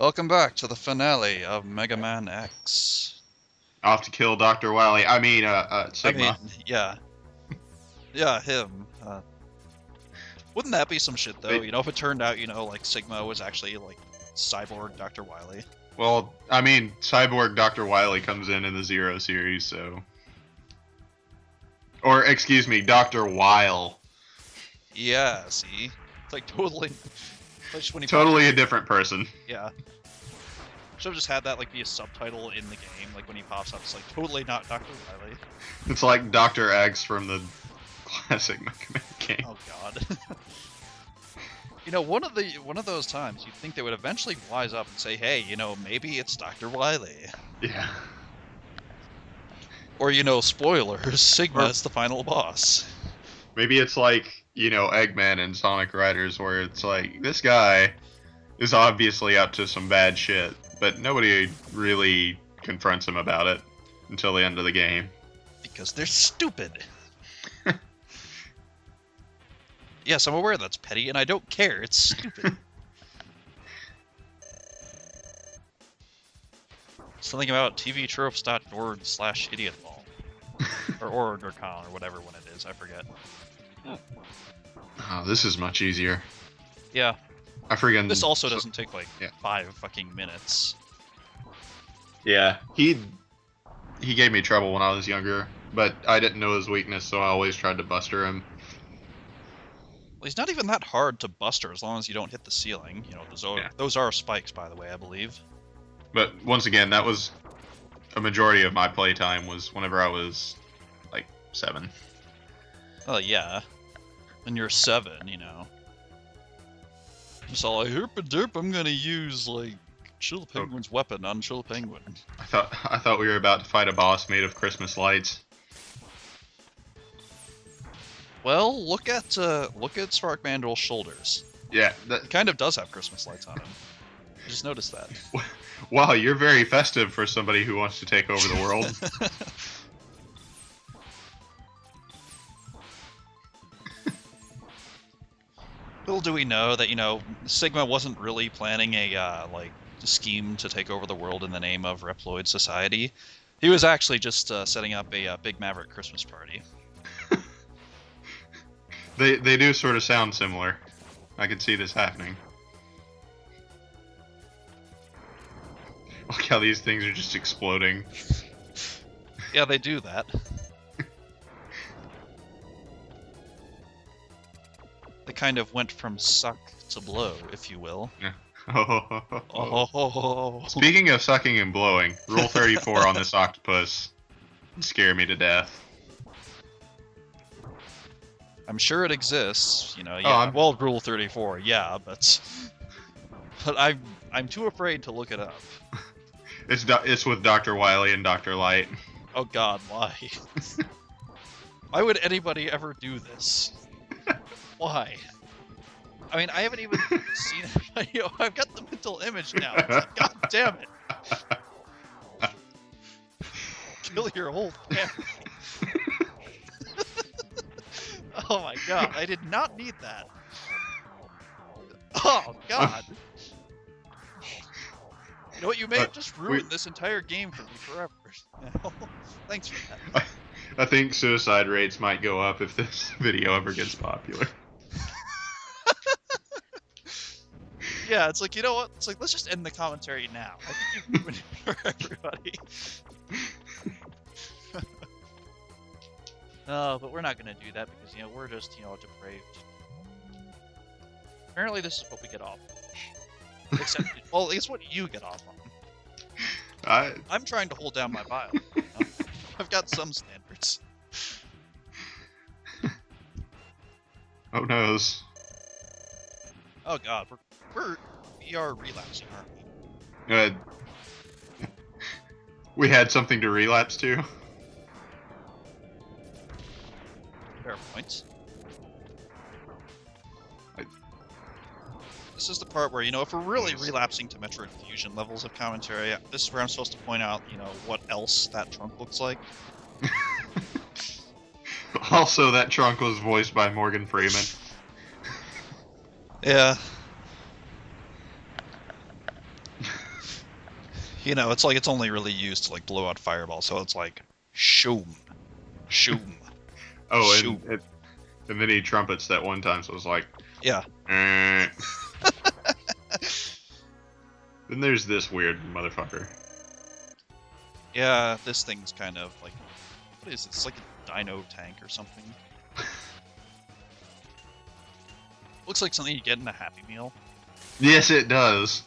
Welcome back to the finale of Mega Man X. Off to kill Dr. Wily. I mean, I mean, Sigma. yeah. Yeah, him. Wouldn't that be some shit, though? They, You know, if it turned out, like, Sigma was actually, like, Cyborg Dr. Wily. well, I mean, Cyborg Dr. Wily comes in the Zero series, so. Or, excuse me, Dr. Wile. Yeah, see? It's like totally... Just when he Totally a different person. Yeah. Should've just had that, like, be a subtitle in the game, like, when he pops up, it's like, totally not Dr. Wily. It's like Dr. X from the classic Mega Man game. Oh, God. You know, one of those times, you'd think they would eventually wise up and say, hey, maybe it's Dr. Wily. Yeah. Or, spoilers, Sigma is the final boss. Maybe it's like, Eggman and Sonic Riders, where it's like, this guy is obviously up to some bad shit, but nobody really confronts him about it until the end of the game. Because they're stupid. Yes, I'm aware that's petty, and I don't care. It's stupid. Something about tvtropes.org/idiotball. or org.com, or whatever one it is, I forget. Oh, this is much easier. Yeah. I forget. This also doesn't take, like, 5 fucking minutes. Yeah, he gave me trouble when I was younger, but I didn't know his weakness, so I always tried to buster him. Well, he's not even that hard to buster as long as you don't hit the ceiling. Those are spikes, by the way, I believe. But once again, that was a majority of my playtime was whenever I was like 7. Oh, yeah. And you're 7, Just all like, herp a derp, I'm gonna use, like, Chill Penguin's weapon on Chill Penguin. I thought we were about to fight a boss made of Christmas lights. Well, look at Spark Mandrel's shoulders. Yeah, It kind of does have Christmas lights on him. I just noticed that. Wow, you're very festive for somebody who wants to take over the world. Little do we know that, Sigma wasn't really planning a scheme to take over the world in the name of Reploid Society. He was actually just setting up a Big Maverick Christmas party. They do sort of sound similar. I could see this happening. Look how these things are just exploding. Yeah, they do that. They kind of went from suck to blow, if you will. Yeah. Oh. Speaking of sucking and blowing, Rule 34 on this octopus scare me to death. I'm sure it exists, yeah. Well, Rule 34, yeah, but I'm too afraid to look it up. It's with Dr. Wily and Dr. Light. Oh God, why? Why would anybody ever do this? Why? I mean, I haven't even seen it. I've got the mental image now. It's like, God damn it! Kill your whole family. Oh my God, I did not need that. Oh God. You know what? You may have just ruined this entire game for me forever. Thanks for that. I think suicide rates might go up if this video ever gets popular. Yeah, it's like, you know what? It's like, let's just end the commentary now. I think you've ruined it for everybody. But we're not gonna do that because, we're just, depraved. Apparently this is what we get off on. Except, well, it's what you get off on. I'm trying to hold down my bile. I've got some standards. Oh noes. Oh God, we are relapsing, aren't we? We had something to relapse to. Fair points. This is the part where, if we're really relapsing to Metroid Fusion levels of commentary, this is where I'm supposed to point out, what else that trunk looks like. Also, that trunk was voiced by Morgan Freeman. Yeah. You know, it's like it's only really used to like blow out fireballs, so it's like shoom, shoom, Oh, shoom. and the mini trumpets that one time, so it was like, Yeah. eh. Then there's this weird motherfucker. Yeah, this thing's kind of like, what is it? It's like a dino tank or something. Looks like something you get in a Happy Meal. Yes, it does.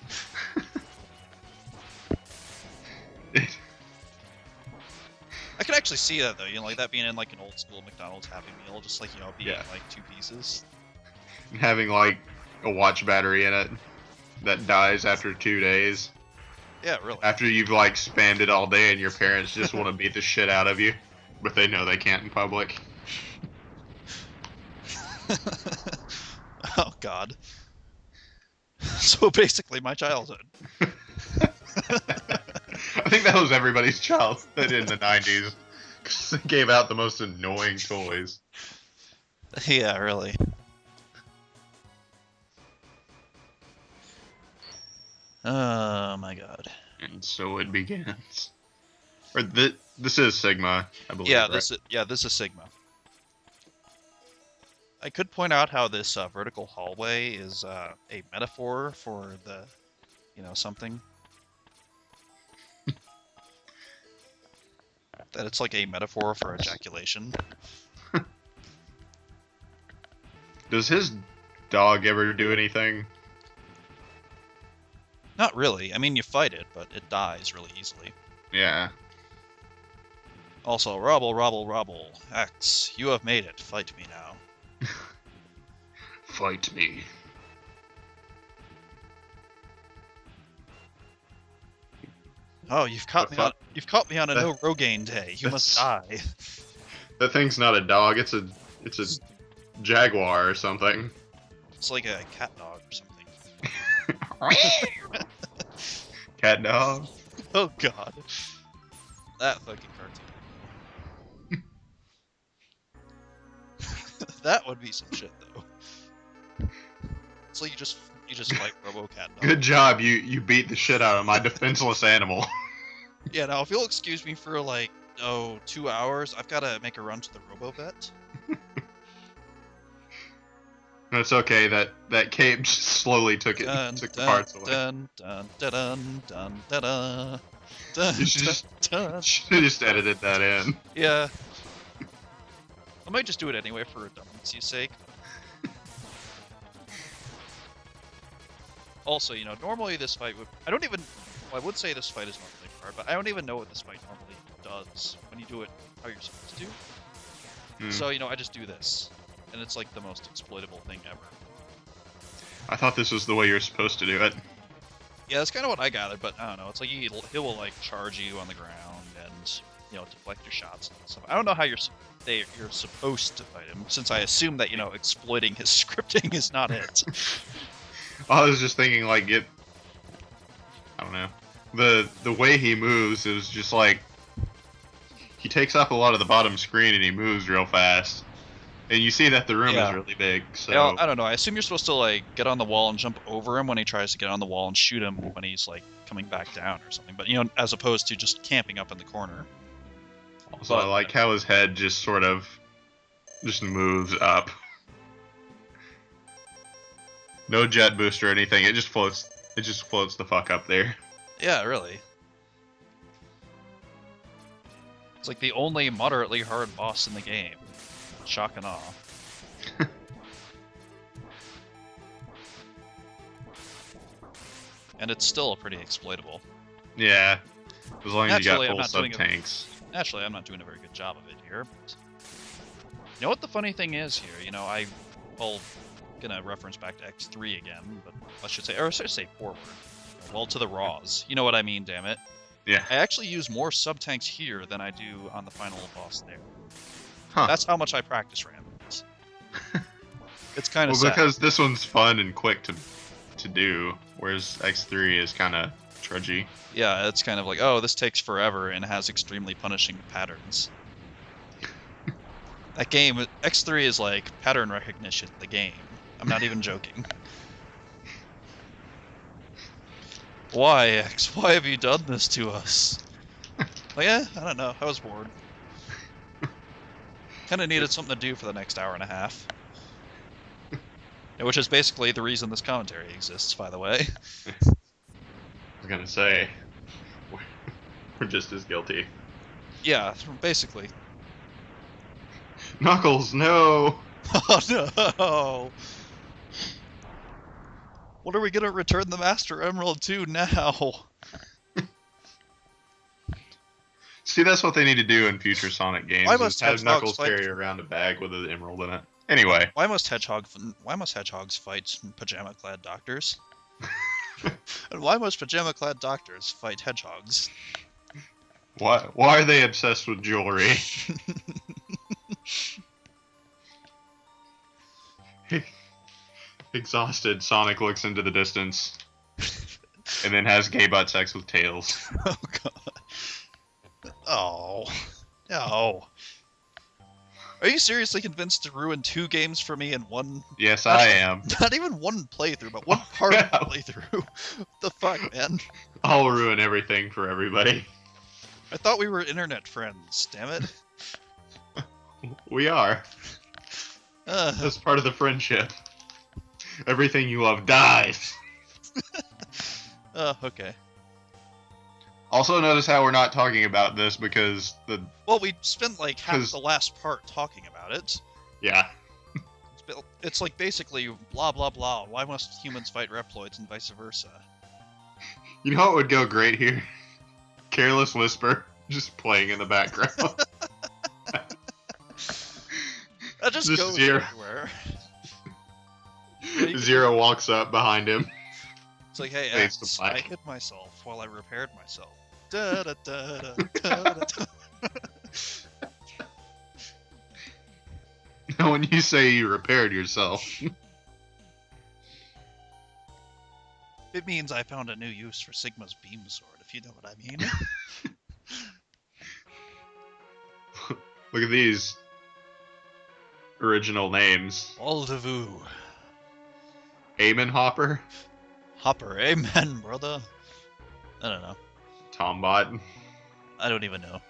I could actually see that though, you know, like that being in like an old school McDonald's Happy Meal, just like, you know, being like 2 pieces. Having like a watch battery in it that dies after 2 days. Yeah, really. After you've like spammed it all day and your parents just want to beat the shit out of you, but they know they can't in public. Oh god. So basically my childhood. I think that was everybody's childhood in the 90s. Because they gave out the most annoying toys. Yeah, really. Oh my god. And so it begins. Or this is Sigma, I believe. Yeah, right? this is Sigma. I could point out how this vertical hallway is a metaphor for the, you know, something. That it's like a metaphor for ejaculation. Does his dog ever do anything? Not really. I mean, you fight it, but it dies really easily. Yeah. Also, robble, robble, robble. X, you have made it. Fight me now. Fight me. Oh, you've caught me on a no Rogaine day. You must die. That thing's not a dog. It's a jaguar or something. It's like a cat dog or something. Cat dog. Oh god. That fucking cartoon. That would be some shit though. It's like you just fight Robo-Cat dog. Good job, you beat the shit out of my defenseless animal. Yeah, now if you'll excuse me for like 2 hours, I've gotta make a run to the Robo-Vet. It's okay. That cape just slowly took the parts away. Dun, dun, dun, dun, dun, dun, dun, dun, You should dun. just edited that in. Yeah. I might just do it anyway for redundancy's sake. Also, you know, normally this fight would... I would say this fight is normally hard, but I don't even know what this fight normally does when you do it how you're supposed to. So, you know, I just do this. And it's like the most exploitable thing ever. I thought this was the way you're supposed to do it. Yeah, that's kind of what I gathered, but I don't know. It's like he will like charge you on the ground and, you know, deflect your shots and stuff. I don't know how you're supposed to fight him, since I assume that, you know, exploiting his scripting is not it. I was just thinking like I don't know. The way he moves is just like he takes up a lot of the bottom screen and he moves real fast. And you see that the room is really big, so... Yeah, I don't know. I assume you're supposed to, like, get on the wall and jump over him when he tries to get on the wall and shoot him when he's, like, coming back down or something. But, you know, as opposed to just camping up in the corner. Also, I like how his head just sort of... just moves up. No jet boost or anything, it just floats the fuck up there. Yeah, really. It's like the only moderately hard boss in the game. Shock and awe. And it's still pretty exploitable. Yeah, as long as you got full sub-tanks. Naturally, I'm not doing a very good job of it here. But you know what the funny thing is here? You know, gonna reference back to X3 again, but I should say forward. Well, to the Raws. You know what I mean, damn it. Yeah. I actually use more sub-tanks here than I do on the final boss there. Huh. That's how much I practice ram this. It's kind of sad. Because this one's fun and quick to do, whereas X3 is kind of trudgy. Yeah, it's kind of like, oh, this takes forever and has extremely punishing patterns. That game, X3 is like pattern recognition, the game. I'm not even joking. Why, X? Why have you done this to us? Like, I don't know. I was bored. Kind of needed something to do for the next hour and a half. Which is basically the reason this commentary exists, by the way. I was gonna say, we're just as guilty. Yeah, basically. Knuckles, no! Oh no! What are we gonna return the Master Emerald to now? See, that's what they need to do in future Sonic games. Why Is must have hedgehogs Knuckles fight- carry around a bag with an emerald in it. Anyway, Why must hedgehogs fight pajama-clad doctors? And why must pajama-clad doctors fight hedgehogs? why are they obsessed with jewelry? Exhausted, Sonic looks into the distance and then has gay butt sex with Tails. Oh god. Oh. No. Are you seriously convinced to ruin 2 games for me in one? Yes, I am. Not even one playthrough, but one part of the playthrough. What the fuck, man? I'll ruin everything for everybody. I thought we were internet friends, damn it. We are. That's part of the friendship. Everything you love dies. Okay. Also, notice how we're not talking about this because Well, we spent like half 'Cause- the last part talking about it. yeah. It's like basically blah blah blah. Why must humans fight Reploids and vice versa? You know what would go great here? Careless Whisper just playing in the background. That just Just goes Zero. everywhere. Zero walks up behind him. It's like, hey, Fades to X, black. I hit myself while I repaired myself. Da da da da da da. Now, when you say you repaired yourself, It means I found a new use for Sigma's beam sword, if you know what I mean. look at these original names. Aldevoo. Eamon Hopper, Hopper, amen, brother. I don't know. Tombot. I don't even know.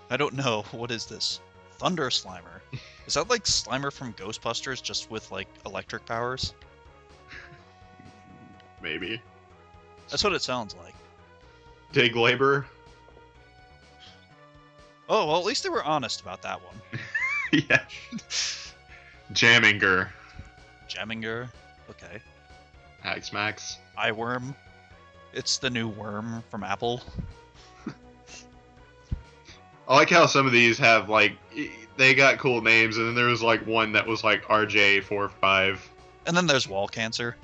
I don't know. What is this? Thunder Slimer. Is that like Slimer from Ghostbusters, just with like electric powers? Maybe. That's what it sounds like. Dig Labor. Oh, well, at least they were honest about that one. Yeah. Jamminger. Jamminger. Okay. Haxmax. Eyeworm. It's the new worm from Apple. I like how some of these have like they got cool names, and then there was like one that was like RJ45. And then there's wall cancer.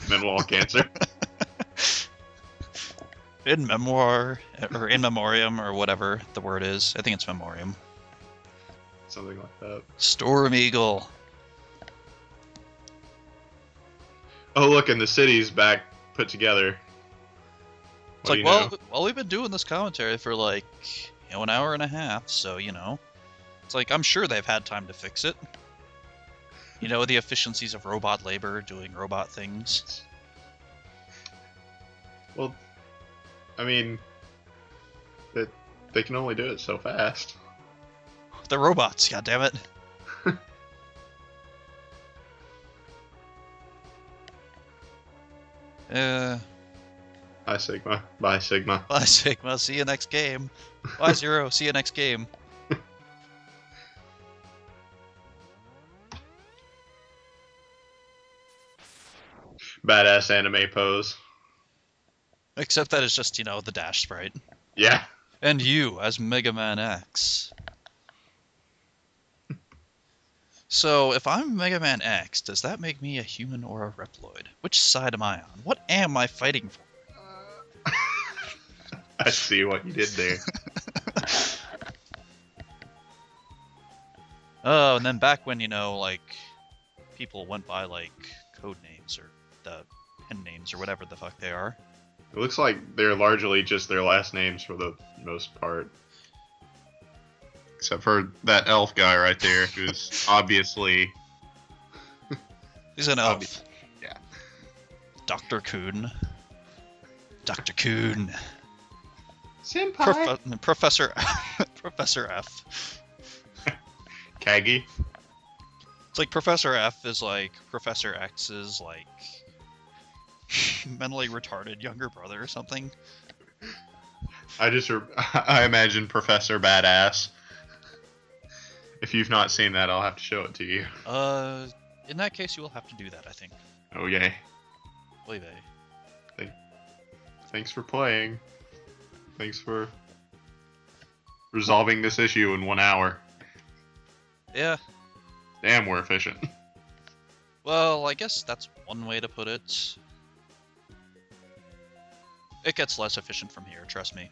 Menwall cancer. In memoir, or in memoriam, or whatever the word is. I think it's memoriam. Something like that. Storm Eagle. Oh, look, and the city's back put together. It's What do like, you know? well, we've been doing this commentary for like, an hour and a half, so, It's like, I'm sure they've had time to fix it. The efficiencies of robot labor doing robot things. Well, I mean, they can only do it so fast. The robots, goddammit. Bye, Sigma. Bye, Sigma. Bye, Sigma. See you next game. Bye, Zero. See you next game. Badass anime pose. Except that it's just, the dash sprite. Yeah. And you, as Mega Man X. So, if I'm Mega Man X, does that make me a human or a Reploid? Which side am I on? What am I fighting for? I see what you did there. Oh, and then back when, people went by, code names or the pen names or whatever the fuck they are. It looks like they're largely just their last names for the most part. Except for that elf guy right there, who's obviously... He's an elf. Yeah. Dr. Coon. Dr. Kuhn. Senpai. Professor Professor F. Kagi. It's like Professor F is like Professor X's like mentally retarded younger brother or something. I imagine Professor Badass. If you've not seen that, I'll have to show it to you. In that case, you will have to do that, I think. Oh yay. Believe it. Thanks for playing. Thanks for resolving this issue in 1 hour. Yeah. Damn, we're efficient. Well, I guess that's one way to put it. It gets less efficient from here, trust me.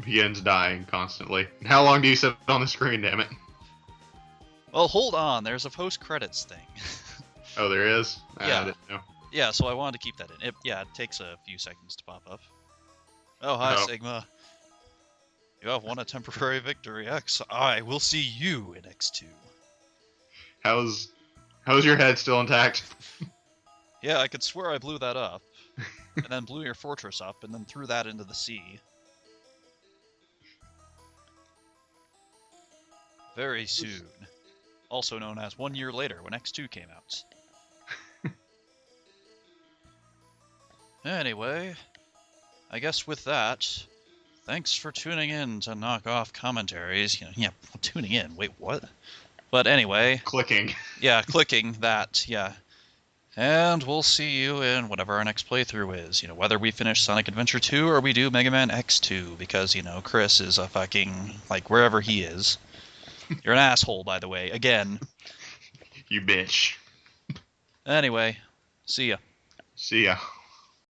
Begins dying constantly. And how long do you sit on the screen, damn it? Well, hold on, there's a post-credits thing. Oh, there is? Yeah. I didn't know. Yeah, so I wanted to keep that in. It takes a few seconds to pop up. Oh, hi, Oh. Sigma. You have won a temporary victory, X. I will see you in X2. How's your head still intact? Yeah, I could swear I blew that up. And then blew your fortress up, and then threw that into the sea. Very soon. Also known as 1 year later, when X2 came out. Anyway, I guess with that, thanks for tuning in to Knock Off Commentaries. Yeah, tuning in. Wait, what? But anyway. Clicking. Yeah, clicking that, yeah. And we'll see you in whatever our next playthrough is. Whether we finish Sonic Adventure 2 or we do Mega Man X2, because, Chris is a fucking, like, wherever he is. You're an asshole, by the way, again. You bitch. Anyway, see ya. See ya.